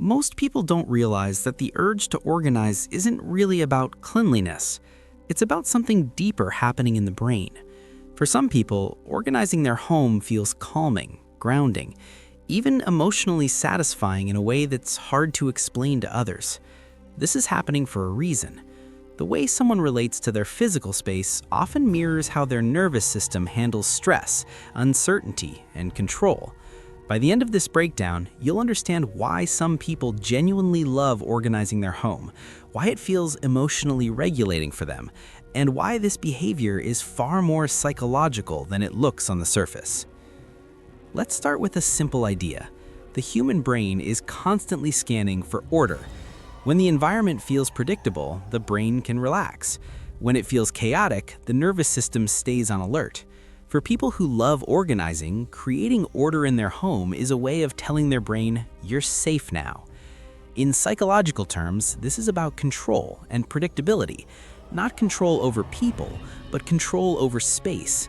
Most people don't realize that the urge to organize isn't really about cleanliness. It's about something deeper happening in the brain. For some people, organizing their home feels calming, grounding, even emotionally satisfying in a way that's hard to explain to others. This is happening for a reason. The way someone relates to their physical space often mirrors how their nervous system handles stress, uncertainty, and control. By the end of this breakdown, you'll understand why some people genuinely love organizing their home, why it feels emotionally regulating for them, and why this behavior is far more psychological than it looks on the surface. Let's start with a simple idea. The human brain is constantly scanning for order. When the environment feels predictable, the brain can relax. When it feels chaotic, the nervous system stays on alert. For people who love organizing, creating order in their home is a way of telling their brain, "You're safe now." In psychological terms, this is about control and predictability, not control over people, but control over space.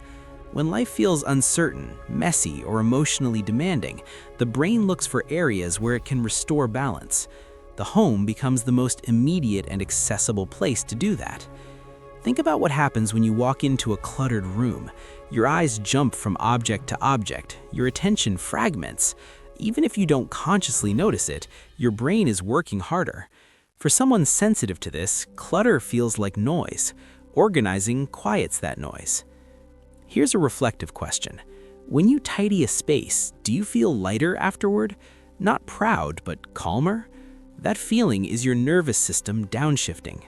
When life feels uncertain, messy, or emotionally demanding, the brain looks for areas where it can restore balance. The home becomes the most immediate and accessible place to do that. Think about what happens when you walk into a cluttered room. Your eyes jump from object to object, your attention fragments. Even if you don't consciously notice it, your brain is working harder. For someone sensitive to this, clutter feels like noise. Organizing quiets that noise. Here's a reflective question. When you tidy a space, do you feel lighter afterward? Not proud, but calmer? That feeling is your nervous system downshifting.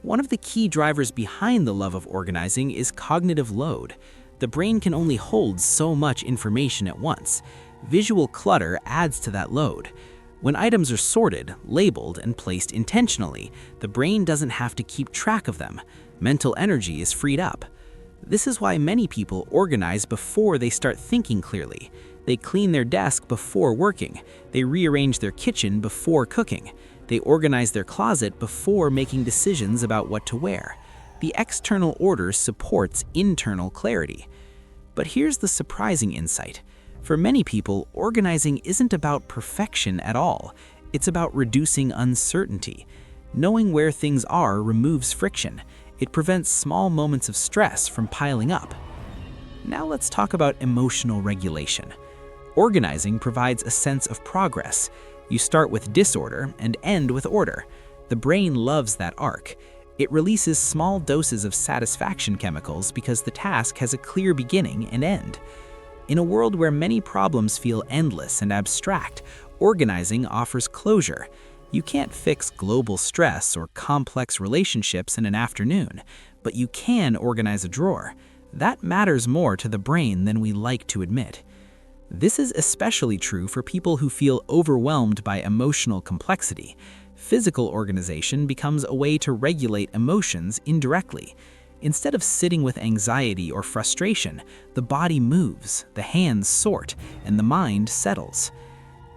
One of the key drivers behind the love of organizing is cognitive load. The brain can only hold so much information at once. Visual clutter adds to that load. When items are sorted, labeled, and placed intentionally, the brain doesn't have to keep track of them. Mental energy is freed up. This is why many people organize before they start thinking clearly. They clean their desk before working. They rearrange their kitchen before cooking. They organize their closet before making decisions about what to wear. The external order supports internal clarity. But here's the surprising insight. For many people, organizing isn't about perfection at all. It's about reducing uncertainty. Knowing where things are removes friction. It prevents small moments of stress from piling up. Now let's talk about emotional regulation. Organizing provides a sense of progress. You start with disorder and end with order. The brain loves that arc. It releases small doses of satisfaction chemicals because the task has a clear beginning and end. In a world where many problems feel endless and abstract, organizing offers closure. You can't fix global stress or complex relationships in an afternoon, but you can organize a drawer. That matters more to the brain than we like to admit. This is especially true for people who feel overwhelmed by emotional complexity. Physical organization becomes a way to regulate emotions indirectly. Instead of sitting with anxiety or frustration, the body moves, the hands sort, and the mind settles.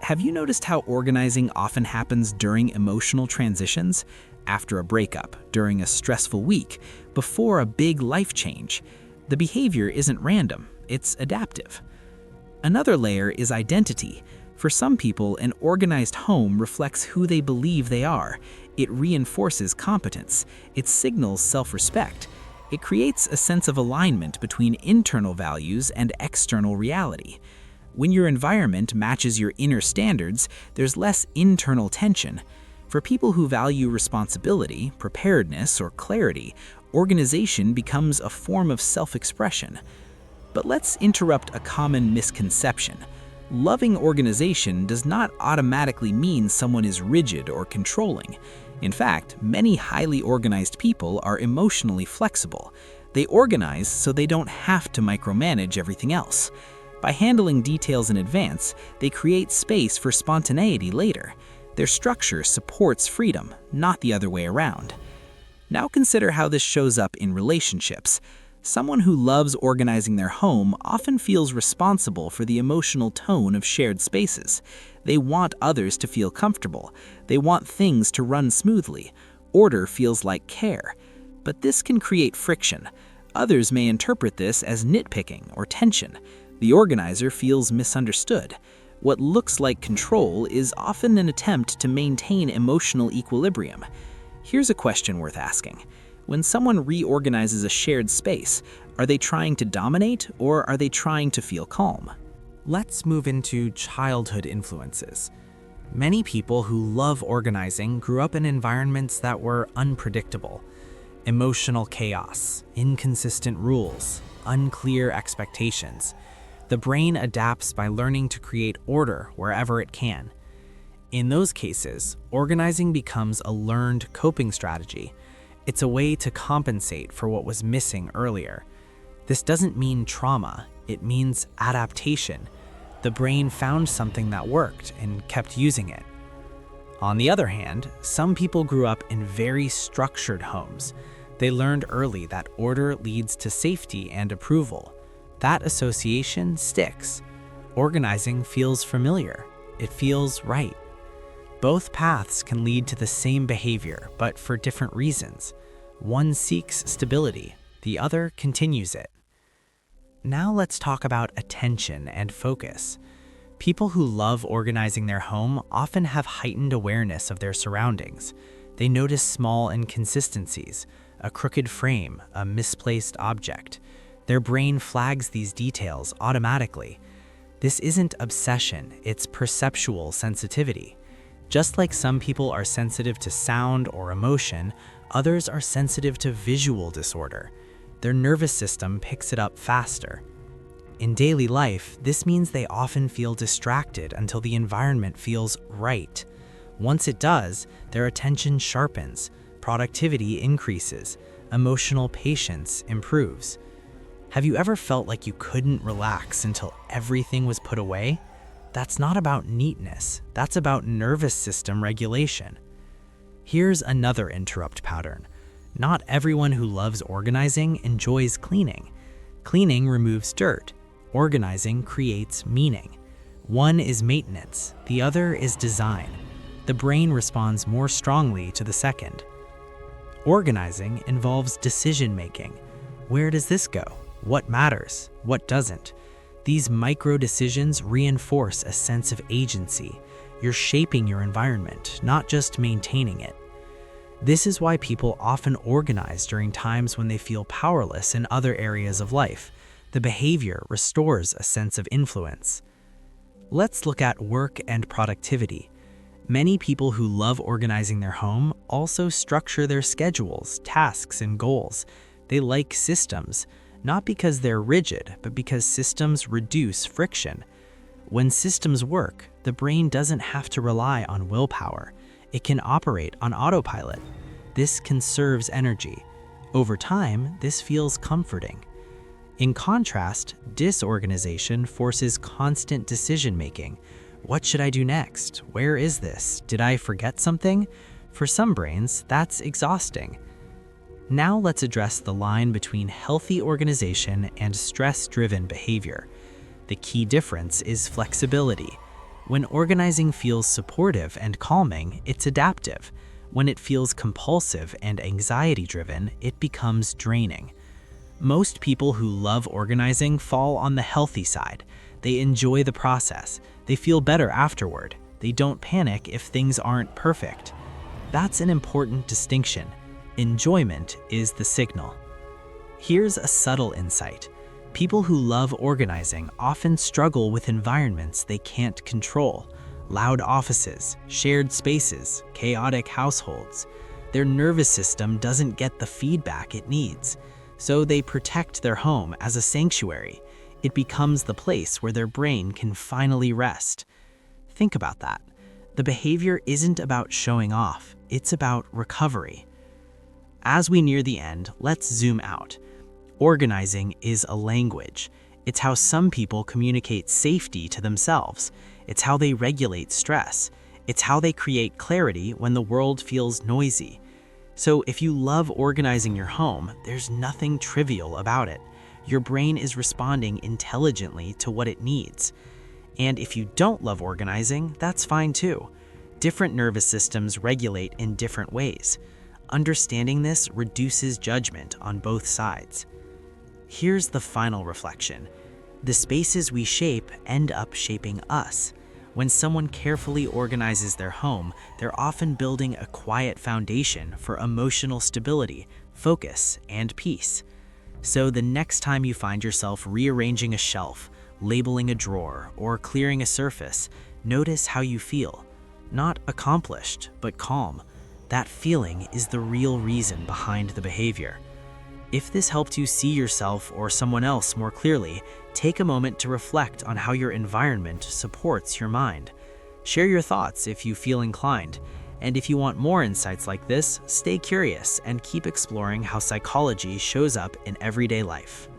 Have you noticed how organizing often happens during emotional transitions? After a breakup, during a stressful week, before a big life change? The behavior isn't random, it's adaptive. Another layer is identity. For some people, an organized home reflects who they believe they are. It reinforces competence. It signals self-respect. It creates a sense of alignment between internal values and external reality. When your environment matches your inner standards, there's less internal tension. For people who value responsibility, preparedness, or clarity, organization becomes a form of self-expression. But let's interrupt a common misconception. Loving organization does not automatically mean someone is rigid or controlling. In fact, many highly organized people are emotionally flexible. They organize so they don't have to micromanage everything else. By handling details in advance, they create space for spontaneity later. Their structure supports freedom, not the other way around. Now consider how this shows up in relationships. Someone who loves organizing their home often feels responsible for the emotional tone of shared spaces. They want others to feel comfortable. They want things to run smoothly. Order feels like care. But this can create friction. Others may interpret this as nitpicking or tension. The organizer feels misunderstood. What looks like control is often an attempt to maintain emotional equilibrium. Here's a question worth asking. When someone reorganizes a shared space, are they trying to dominate or are they trying to feel calm? Let's move into childhood influences. Many people who love organizing grew up in environments that were unpredictable. Emotional chaos, inconsistent rules, unclear expectations. The brain adapts by learning to create order wherever it can. In those cases, organizing becomes a learned coping strategy. It's a way to compensate for what was missing earlier. This doesn't mean trauma, it means adaptation. The brain found something that worked and kept using it. On the other hand, some people grew up in very structured homes. They learned early that order leads to safety and approval. That association sticks. Organizing feels familiar. It feels right. Both paths can lead to the same behavior, but for different reasons. One seeks stability, the other continues it. Now let's talk about attention and focus. People who love organizing their home often have heightened awareness of their surroundings. They notice small inconsistencies, a crooked frame, a misplaced object. Their brain flags these details automatically. This isn't obsession, it's perceptual sensitivity. Just like some people are sensitive to sound or emotion, others are sensitive to visual disorder. Their nervous system picks it up faster. In daily life, this means they often feel distracted until the environment feels right. Once it does, their attention sharpens, productivity increases, emotional patience improves. Have you ever felt like you couldn't relax until everything was put away? That's not about neatness, that's about nervous system regulation. Here's another interrupt pattern. Not everyone who loves organizing enjoys cleaning. Cleaning removes dirt. Organizing creates meaning. One is maintenance, the other is design. The brain responds more strongly to the second. Organizing involves decision-making. Where does this go? What matters? What doesn't? These micro-decisions reinforce a sense of agency. You're shaping your environment, not just maintaining it. This is why people often organize during times when they feel powerless in other areas of life. The behavior restores a sense of influence. Let's look at work and productivity. Many people who love organizing their home also structure their schedules, tasks, and goals. They like systems, not because they're rigid, but because systems reduce friction. When systems work, the brain doesn't have to rely on willpower. It can operate on autopilot. This conserves energy. Over time, this feels comforting. In contrast, disorganization forces constant decision-making. What should I do next? Where is this? Did I forget something? For some brains, that's exhausting. Now let's address the line between healthy organization and stress-driven behavior. The key difference is flexibility. When organizing feels supportive and calming, it's adaptive. When it feels compulsive and anxiety-driven, it becomes draining. Most people who love organizing fall on the healthy side. They enjoy the process. They feel better afterward. They don't panic if things aren't perfect. That's an important distinction. Enjoyment is the signal. Here's a subtle insight. People who love organizing often struggle with environments they can't control. Loud offices, shared spaces, chaotic households. Their nervous system doesn't get the feedback it needs, so they protect their home as a sanctuary. It becomes the place where their brain can finally rest. Think about that. The behavior isn't about showing off, it's about recovery. As we near the end, let's zoom out. Organizing is a language. It's how some people communicate safety to themselves. It's how they regulate stress. It's how they create clarity when the world feels noisy. So if you love organizing your home, there's nothing trivial about it. Your brain is responding intelligently to what it needs. And if you don't love organizing, that's fine too. Different nervous systems regulate in different ways. Understanding this reduces judgment on both sides. Here's the final reflection. The spaces we shape end up shaping us. When someone carefully organizes their home, they're often building a quiet foundation for emotional stability, focus, and peace. So the next time you find yourself rearranging a shelf, labeling a drawer, or clearing a surface, notice how you feel. Not accomplished, but calm. That feeling is the real reason behind the behavior. If this helped you see yourself or someone else more clearly, take a moment to reflect on how your environment supports your mind. Share your thoughts if you feel inclined. And if you want more insights like this, stay curious and keep exploring how psychology shows up in everyday life.